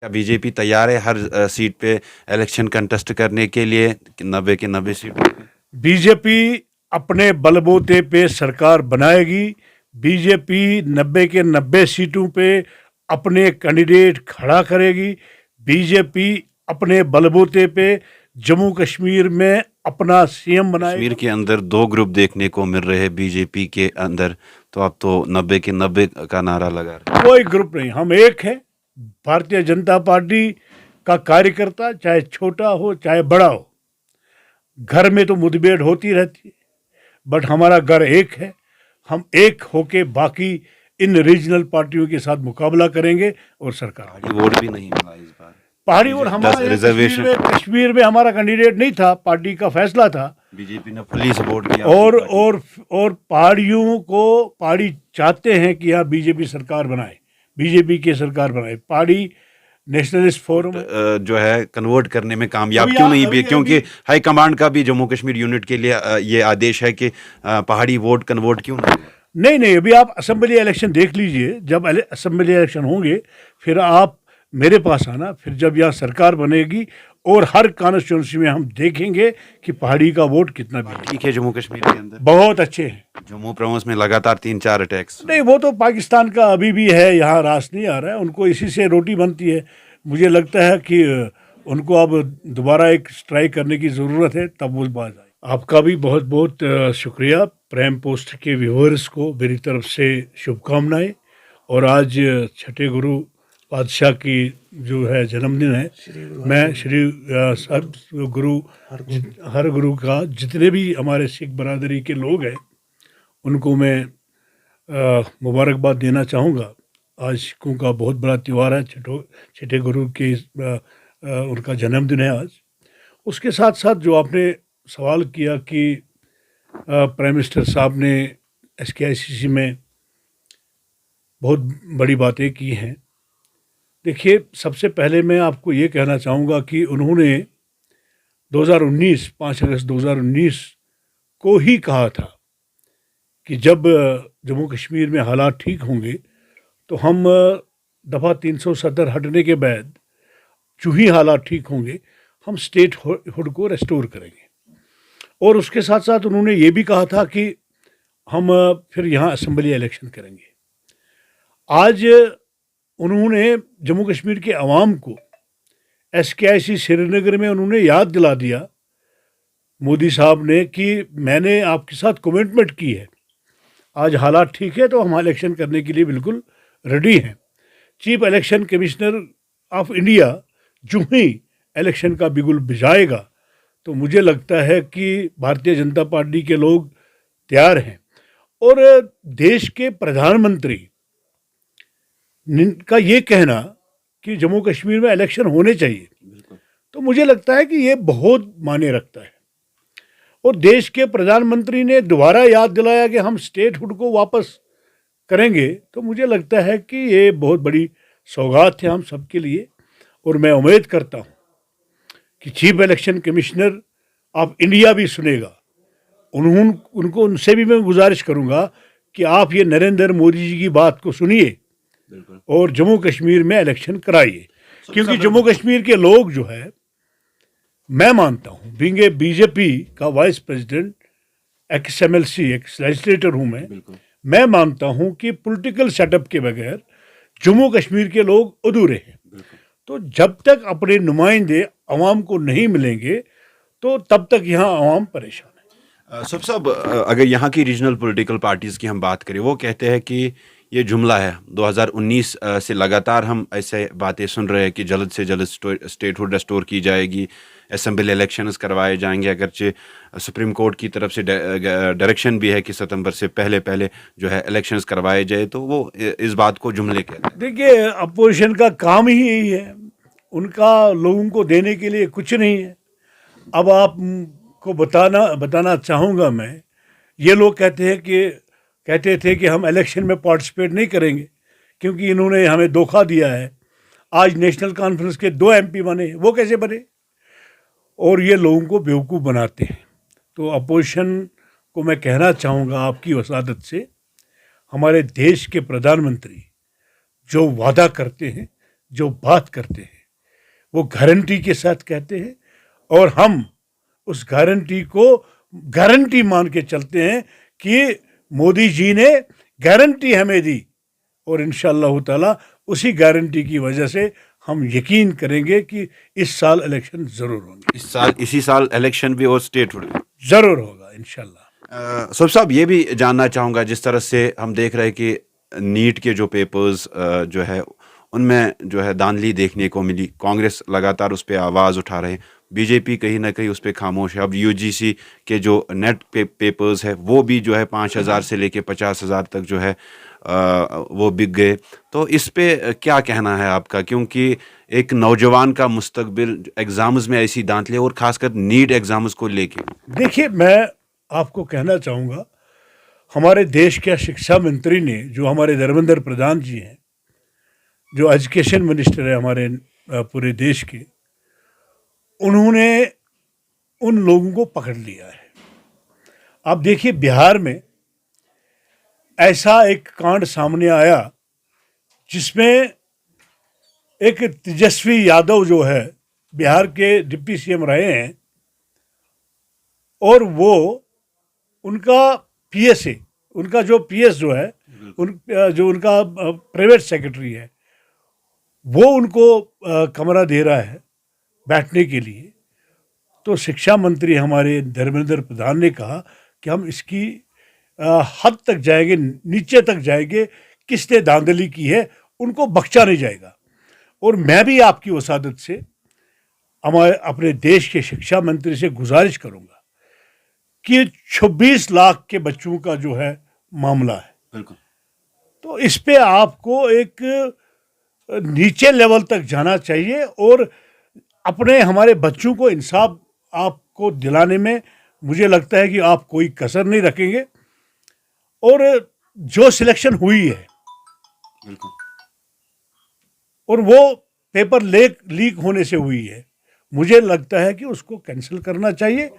क्या बीजेपी तैयार है हर सीट पे इलेक्शन कंटेस्ट करने के लिए, 90 के 90 सीटों पे? बीजेपी अपने बलबूते पे सरकार बनाएगी। बीजेपी 90 के 90 सीटों पे अपने कैंडिडेट खड़ा करेगी। बीजेपी अपने बलबूते पे जम्मू कश्मीर में अपना सीएम बनाएगी। कश्मीर के अंदर दो ग्रुप देखने को मिल रहे हैं बीजेपी के अंदर, तो आप तो 90 के 90 का नारा लगा रहे हैं। कोई ग्रुप नहीं, हम एक है। भारतीय जनता पार्टी का कार्यकर्ता चाहे छोटा हो चाहे बड़ा हो, घर में तो मुठभेड़ होती रहती है, बट हमारा घर एक है। हम एक होके बाकी इन रीजनल पार्टियों के साथ मुकाबला करेंगे और सरकार पहाड़ी वोट भी नहीं मिला इस बार। पहाड़ी वोट हमारा यहाँ कश्मीर में हमारा कैंडिडेट नहीं था, पार्टी का फैसला था। बीजेपी ने फुली सपोर्ट किया। और पहाड़ियों को, पहाड़ी चाहते हैं कि यहाँ बीजेपी सरकार बनाए, बीजेपी की सरकार बनाए। पहाड़ी नेशनलिस्ट फोरम जो है कन्वर्ट करने में कामयाब क्यों नहीं भी, क्योंकि हाई कमांड का भी जम्मू कश्मीर यूनिट के लिए ये आदेश है कि पहाड़ी वोट कन्वर्ट क्यों नहीं। नहीं, अभी आप असेंबली इलेक्शन देख लीजिए। जब असेंबली इलेक्शन होंगे फिर आप मेरे पास आना, फिर जब यहाँ सरकार बनेगी और हर कॉन्स्टिट्यूंसी में हम देखेंगे कि पहाड़ी का वोट कितना भी ठीक है। जम्मू कश्मीर के अंदर बहुत अच्छे हैं। जम्मू प्रोविंस में लगातार 3-4 अटैक्स। नहीं, वो तो पाकिस्तान का अभी भी है, यहाँ रास नहीं आ रहा है। उनको इसी से रोटी बनती है। मुझे लगता है कि उनको अब दोबारा एक स्ट्राइक करने की ज़रूरत है, तब वो बाज आए। आपका भी बहुत बहुत शुक्रिया। प्राइम पोस्ट के व्यूअर्स को मेरी तरफ से शुभकामनाएं। और आज छठे गुरु पातशाह की जो है जन्मदिन है, मैं श्री सब गुरु हर गुरु का जितने भी हमारे सिख बरादरी के लोग हैं उनको मैं मुबारकबाद देना चाहूँगा। आज उनका बहुत बड़ा त्यौहार है, छठे गुरु के उनका जन्मदिन है आज। उसके साथ साथ जो आपने सवाल किया कि प्राइम मिनिस्टर साहब ने SKICC में बहुत बड़ी बातें की हैं। देखिए, सबसे पहले मैं आपको ये कहना चाहूँगा कि उन्होंने 5 अगस्त 2019 को ही कहा था कि जब जम्मू कश्मीर में हालात ठीक होंगे तो हम दफ़ा 370 हटने के बाद जो ही हालात ठीक होंगे हम स्टेट हुड को रेस्टोर करेंगे। और उसके साथ साथ उन्होंने ये भी कहा था कि हम फिर यहाँ असेंबली इलेक्शन करेंगे। आज उन्होंने जम्मू कश्मीर के अवाम को SKIC श्रीनगर में उन्होंने याद दिला दिया, मोदी साहब ने, कि मैंने आपके साथ कमिटमेंट की है। आज हालात ठीक है तो हम इलेक्शन करने के लिए बिल्कुल रेडी हैं। Chief election commissioner of India जो ही इलेक्शन का बिगुल बजाएगा तो मुझे लगता है कि भारतीय जनता पार्टी के लोग तैयार हैं। और देश के प्रधानमंत्री का ये कहना कि जम्मू कश्मीर में इलेक्शन होने चाहिए, तो मुझे लगता है कि ये बहुत मायने रखता है। और देश के प्रधानमंत्री ने दोबारा याद दिलाया कि हम स्टेट हुड को वापस करेंगे, तो मुझे लगता है कि ये बहुत बड़ी सौगात है हम सबके लिए। और मैं उम्मीद करता हूँ कि chief election commissioner of India भी सुनेगा। उनसे भी मैं गुजारिश करूँगा कि आप ये नरेंद्र मोदी जी की बात को सुनिए और जम्मू कश्मीर में इलेक्शन कराइए। क्योंकि जम्मू कश्मीर के लोग जो है, मैं मानता हूँ, बीइंग ए बीजेपी का vice president, x MLC, x legislator हूँ मैं मानता हूँ कि पॉलिटिकल सेटअप के बगैर जम्मू कश्मीर के लोग अधूरे हैं। तो जब तक अपने नुमाइंदे अवाम को नहीं मिलेंगे तो तब तक यहाँ अवाम परेशान है। सब अगर यहाँ की रीजनल पॉलिटिकल पार्टीज़ की हम बात करें, वो कहते हैं कि ये जुमला है 2019 से लगातार हम ऐसे बातें सुन रहे हैं कि जल्द से जल्द स्टेटहुड रेस्टोर की जाएगी, असेंबली इलेक्शंस करवाए जाएंगे। अगरचे सुप्रीम कोर्ट की तरफ से डायरेक्शन भी है कि सितंबर से पहले जो है इलेक्शंस करवाए जाए, तो वो इस बात को जुमले कहते हैं। देखिए, अपोजिशन का काम ही यही है, उनका लोगों को देने के लिए कुछ नहीं है। अब आपको बताना चाहूँगा मैं, ये लोग कहते थे कि हम इलेक्शन में पार्टिसिपेट नहीं करेंगे क्योंकि इन्होंने हमें धोखा दिया है। आज नेशनल कॉन्फ्रेंस के 2 MP बने, वो कैसे बने? और ये लोगों को बेवकूफ़ बनाते हैं। तो अपोजिशन को मैं कहना चाहूँगा आपकी वसादत से, हमारे देश के प्रधानमंत्री जो वादा करते हैं, जो बात करते हैं, वो गारंटी के साथ कहते हैं, और हम उस गारंटी को गारंटी मान के चलते हैं कि मोदी जी ने गारंटी हमें दी, और इंशाअल्लाह ताला उसी गारंटी की वजह से हम यकीन करेंगे कि इस साल इलेक्शन ज़रूर होंगे। इसी साल इलेक्शन भी और स्टेटहुड भी ज़रूर होगा इंशाअल्लाह। सुब साहब, ये भी जानना चाहूँगा, जिस तरह से हम देख रहे हैं कि नीट के जो पेपर्स जो है उनमें जो है धांधली देखने को मिली, कांग्रेस लगातार उस पर आवाज़ उठा रहे हैं, बीजेपी कहीं ना कहीं उस पर खामोश है। अब यूजीसी के जो नेट पेपर्स है वो भी जो है 5,000 से लेके 50,000 तक जो है वो बिक गए। तो इस पे क्या कहना है आपका, क्योंकि एक नौजवान का मुस्तकबिल एग्ज़ाम्स में ऐसी धांधली और ख़ासकर नीट एग्ज़ाम्स को लेके? देखिए, मैं आपको कहना चाहूँगा, हमारे देश के शिक्षा मंत्री ने, जो हमारे धर्मेंद्र प्रधान जी हैं, जो एजुकेशन मिनिस्टर है हमारे पूरे देश के, उन्होंने उन लोगों को पकड़ लिया है। आप देखिए, बिहार में ऐसा एक कांड सामने आया जिसमें एक तेजस्वी यादव जो है बिहार के डिप्टी सीएम रहे हैं, और वो उनका पीएसए, उनका जो पीएस जो है, जो उनका प्राइवेट सेक्रेटरी है, वो उनको कमरा दे रहा है बैठने के लिए। तो शिक्षा मंत्री हमारे धर्मेंद्र प्रधान ने कहा कि हम इसकी हद तक जाएंगे, नीचे तक जाएंगे, किसने धांधली की है उनको बख्शा नहीं जाएगा। और मैं भी आपकी वसादत से हमारे अपने देश के शिक्षा मंत्री से गुजारिश करूंगा कि 26 लाख के बच्चों का जो है मामला है, बिल्कुल, तो इस पे आपको एक नीचे लेवल तक जाना चाहिए, और अपने हमारे बच्चों को इंसाफ आपको दिलाने में मुझे लगता है कि आप कोई कसर नहीं रखेंगे। और जो सिलेक्शन हुई है, बिल्कुल, और वो पेपर लीक होने से हुई है, मुझे लगता है कि उसको कैंसिल करना चाहिए,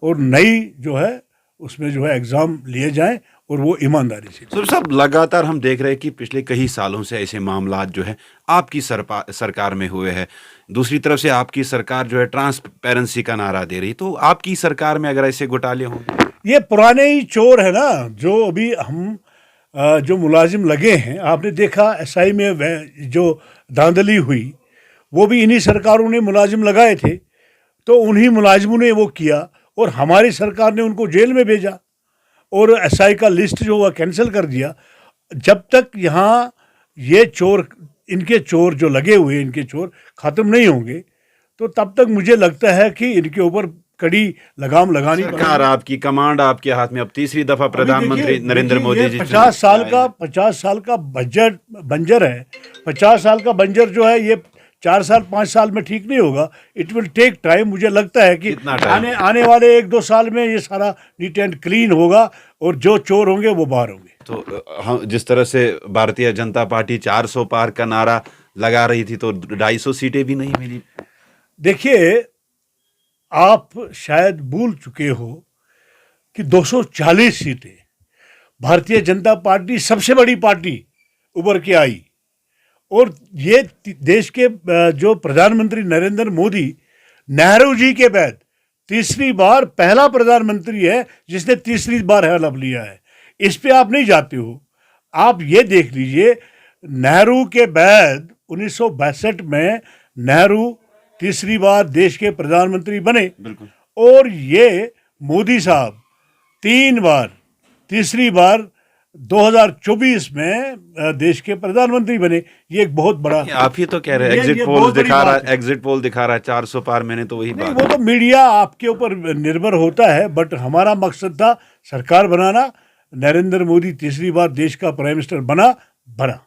और नई जो है उसमें जो है एग्ज़ाम लिए जाएं, और वो ईमानदारी से। सर साहब, लगातार हम देख रहे हैं कि पिछले कई सालों से ऐसे मामलात जो है आपकी सरकार में हुए हैं। दूसरी तरफ से आपकी सरकार जो है ट्रांसपेरेंसी का नारा दे रही, तो आपकी सरकार में अगर ऐसे घोटाले होंगे? ये पुराने ही चोर है ना, जो अभी हम जो मुलाजिम लगे हैं, आपने देखा एसआई में जो धांधली हुई, वो भी इन्हीं सरकारों ने मुलाजिम लगाए थे, तो उन्हीं मुलाजिमों ने वो किया, और हमारी सरकार ने उनको जेल में भेजा, और एसआई का लिस्ट जो हुआ कैंसिल कर दिया। जब तक यहाँ ये चोर, इनके चोर जो लगे हुए, इनके चोर ख़त्म नहीं होंगे, तो तब तक मुझे लगता है कि इनके ऊपर कड़ी लगाम लगानी पड़ेगी। सरकार आपकी, कमांड आपके हाथ में। अब तीसरी दफा प्रधानमंत्री नरेंद्र मोदी जी 50 साल का बजट बंजर है। 50 साल का बंजर जो है, ये 4 साल 5 साल में ठीक नहीं होगा। It will take time. मुझे लगता है कि आने वाले 1-2 साल में ये सारा नीट एंड क्लीन होगा, और जो चोर होंगे वो बाहर होंगे। तो हम जिस तरह से भारतीय जनता पार्टी 400 पार का नारा लगा रही थी, तो 250 सीटें भी नहीं मिली। देखिए, आप शायद भूल चुके हो कि 240 सीटें भारतीय जनता पार्टी सबसे बड़ी पार्टी उभर के आई, और ये देश के जो प्रधानमंत्री नरेंद्र मोदी, नेहरू जी के बाद तीसरी बार पहला प्रधानमंत्री है जिसने तीसरी बार हलफ लिया है। इस पे आप नहीं जाते हो। आप ये देख लीजिए, नेहरू के बाद 1962 में नेहरू तीसरी बार देश के प्रधानमंत्री बने, बिल्कुल, और ये मोदी साहब 3 बार, तीसरी बार 2024 में देश के प्रधानमंत्री बने। ये एक बहुत बड़ा, आप ही तो कह रहे हैं, एग्जिट पोल दिखा रहा है 400 पार। मैंने तो वही बात, वो तो मीडिया आपके ऊपर निर्भर होता है, बट हमारा मकसद था सरकार बनाना। नरेंद्र मोदी तीसरी बार देश का प्राइम मिनिस्टर बना।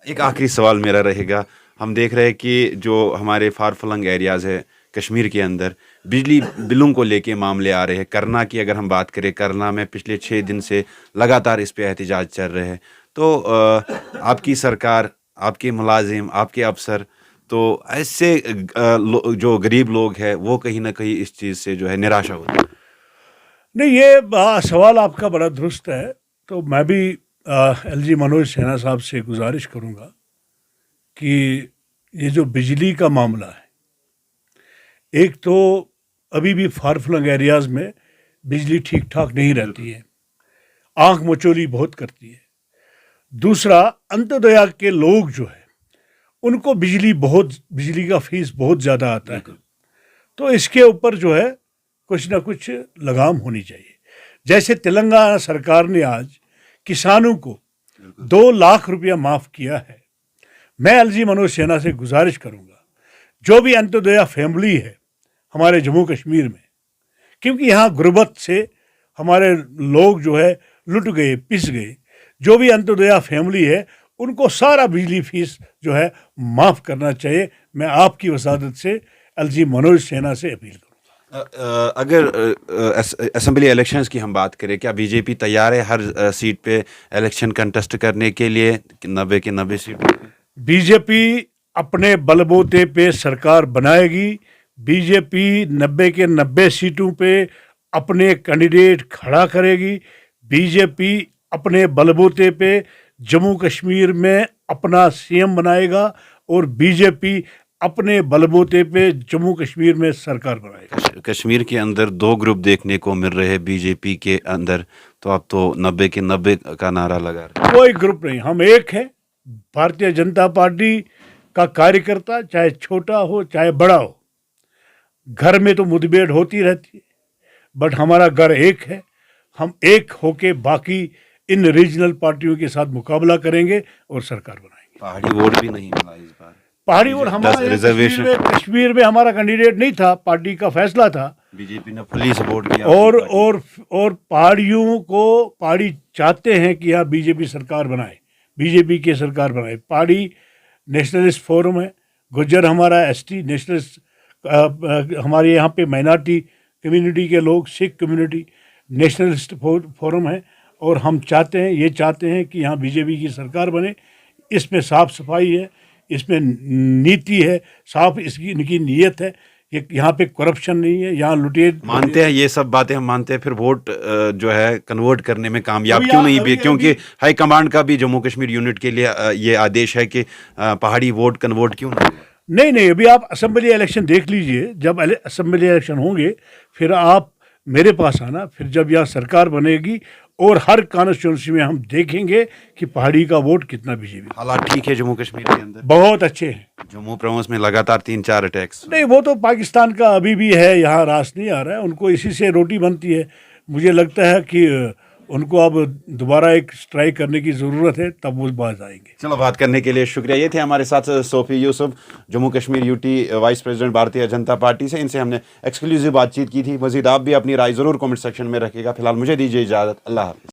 एक आखिरी सवाल मेरा रहेगा, हम देख रहे हैं कि जो हमारे फार फ्लंग एरियाज़ है कश्मीर के अंदर, बिजली बिलों को लेके मामले आ रहे हैं। करना की अगर हम बात करें, करना में पिछले 6 दिन से लगातार इस पे एहतजाज चल रहे हैं। तो आपकी सरकार, आपके मुलाजिम, आपके अफसर, तो ऐसे जो गरीब लोग हैं वो कहीं ना कहीं इस चीज़ से जो है निराशा होती है। नहीं, ये सवाल आपका बड़ा दुरुस्त है। तो मैं भी एलजी मनोज सिन्हा साहब से गुजारिश करूंगा कि ये जो बिजली का मामला है, एक तो अभी भी फार फ्लंग एरियाज में बिजली ठीक ठाक नहीं रहती है, आंख मचोली बहुत करती है। दूसरा, अंत्योदया के लोग जो है उनको बिजली का फीस बहुत ज़्यादा आता है। तो इसके ऊपर जो है कुछ ना कुछ लगाम होनी चाहिए। जैसे तेलंगाना सरकार ने आज किसानों को 2 लाख रुपया माफ़ किया है। मैं एलजी मनोज सिन्हा से गुजारिश करूंगा, जो भी अंत्योदया फैमिली है हमारे जम्मू कश्मीर में, क्योंकि यहाँ गुर्बत से हमारे लोग जो है लुट गए, पिस गए, जो भी अंत्योदया फैमिली है उनको सारा बिजली फीस जो है माफ़ करना चाहिए। मैं आपकी वसादत से एलजी मनोज सिन्हा से अपील करूँगा। अगर असेंबली इलेक्शंस की हम बात करें, क्या बीजेपी तैयार है हर सीट पे इलेक्शन कंटेस्ट करने के लिए, 90 के 90 सीट? बीजेपी अपने बलबूते पे सरकार बनाएगी। बीजेपी 90 के 90 सीटों पे अपने कैंडिडेट खड़ा करेगी। बीजेपी अपने बलबूते पे जम्मू कश्मीर में अपना सीएम बनाएगा और बीजेपी अपने बलबूते पे जम्मू कश्मीर में सरकार बनाएगा। कश्मीर के अंदर 2 ग्रुप देखने को मिल रहे हैं बीजेपी के अंदर, तो आप तो 90 के 90 का नारा लगा रहे हैं। कोई ग्रुप नहीं, हम एक है। भारतीय जनता पार्टी का कार्यकर्ता चाहे छोटा हो चाहे बड़ा हो, घर में तो मुठभेड़ होती रहती है, बट हमारा घर एक है। हम एक होके बाकी इन रीजनल पार्टियों के साथ मुकाबला करेंगे और सरकार बनाएंगे। पहाड़ी वोट भी नहीं मिला इस बार। पहाड़ी वोट हमारा रिजर्वेशन कश्मीर में हमारा कैंडिडेट नहीं था, पार्टी का फैसला था। बीजेपी ने फुल्ली सपोर्ट किया। और पहाड़ी चाहते हैं कि यहाँ बीजेपी सरकार बनाए, बीजेपी की सरकार बनाए। पहाड़ी नेशनलिस्ट फोरम है, गुज्जर हमारा एसटी नेशनलिस्ट, हमारे यहाँ पे माइनॉरिटी कम्युनिटी के लोग, सिख कम्युनिटी नेशनलिस्ट फोरम है, और हम ये चाहते हैं कि यहाँ बीजेपी की सरकार बने। इसमें साफ सफाई है, इसमें नीति है, साफ इनकी नीयत है कि यहाँ पे करप्शन नहीं है, यहाँ लुटेर। मानते हैं ये सब बातें, हम मानते हैं, फिर वोट जो है कन्वर्ट करने में कामयाब क्यों नहीं भी? क्योंकि हाई कमांड का भी जम्मू कश्मीर यूनिट के लिए ये आदेश है कि पहाड़ी वोट कन्वर्ट क्यों नहीं। अभी आप असेंबली इलेक्शन देख लीजिए, जब असेंबली इलेक्शन होंगे फिर आप मेरे पास आना, फिर जब यहाँ सरकार बनेगी और हर कॉन्स्टिट्यूंसी में हम देखेंगे कि पहाड़ी का वोट कितना बीजेपी। हालात ठीक है जम्मू कश्मीर के अंदर? बहुत अच्छे हैं। जम्मू प्रोविंस में लगातार 3-4 अटैक्स। नहीं, वो तो पाकिस्तान का अभी भी है, यहाँ रास नहीं आ रहा है, उनको इसी से रोटी बनती है। मुझे लगता है कि उनको अब दोबारा एक स्ट्राइक करने की ज़रूरत है, तब वो बाज आएंगे। चलो, बात करने के लिए शुक्रिया। ये थे हमारे साथ Sophie Yusuf, Jammu Kashmir UT vice president Bharatiya Janata party से। इनसे हमने एक्सक्लूसिव बातचीत की थी। मजीद आप भी अपनी राय ज़रूर कमेंट सेक्शन में रखिएगा। फिलहाल मुझे दीजिए इजाज़त। अल्लाह हाफ़िज़।